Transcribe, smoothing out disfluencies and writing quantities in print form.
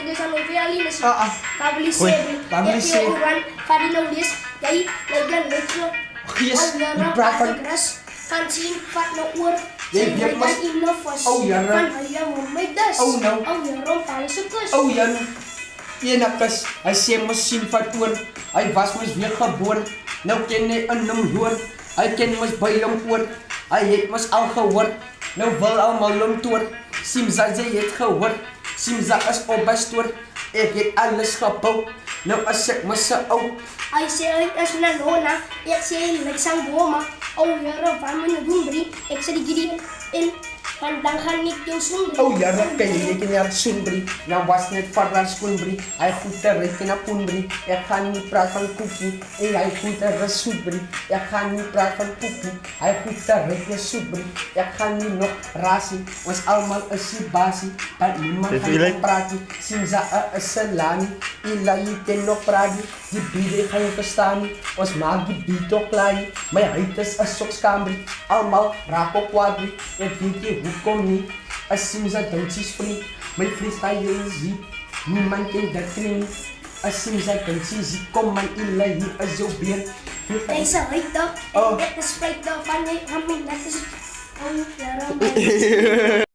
guys aan overalines. Kabeli Oei, seven. kabeli Heb je seven. oran, ga die nou lees. Jij, lagyan, metro. Yes, die praat van... Van zien, vat nou oor. Jy Sy weet ry mos- dan in nou vas. Oh, ja, Van hy hom my dus. Oh, nou. Oh, ja, rond alles se kus. Oh Jan, eenekas, hy sê mos sien vat oor. Hy was mos weer geboor. Nou ken hy in hom hoor. Hy ken mos by hom oor. Hy het mos al gehoor. Nou wil almal hom toer. Simza jy het gehoor. Simza is op by stoor. Ek het alles gebou. Nou as ek mos se ou. Hy sê hy is na Lona. Ek sê hy lyk sang boma. Oh, Here, waar my nou doen, brie? Ek sê die Gideon in. Want dan gaan ek jou soen. Oh ja, dan kan jy nie meer soenbrie. Nou was net vir skoenbrie. Hy goed te ryk en 'n poenbrie. Ek gaan nie praat van koekie. En hy goed te resoetbrie. Ek gaan nie praat van koekie. Hy goed te ryk en soetbrie. Ek gaan nie nog rasie. Ons almal is die basie. Want niemand gaan praat nie. Simza is salami. Ilai ten nog praat nie. Die biede gaan jy verstaan nie. Ons maak die beat ook klaar nie. My huid is 'n sokskambrie. Almal raak op kwadrie. Ek weet jy hoekom nie. As Simza dansies vriend. My freestyle is diep. Niemand ken dat nie. As Simza dansies kom my Ilai is jou beer. Hy sê hy dag. Oh. Ek is spyt daarvan. Hy gaan my net is. Oh, Here.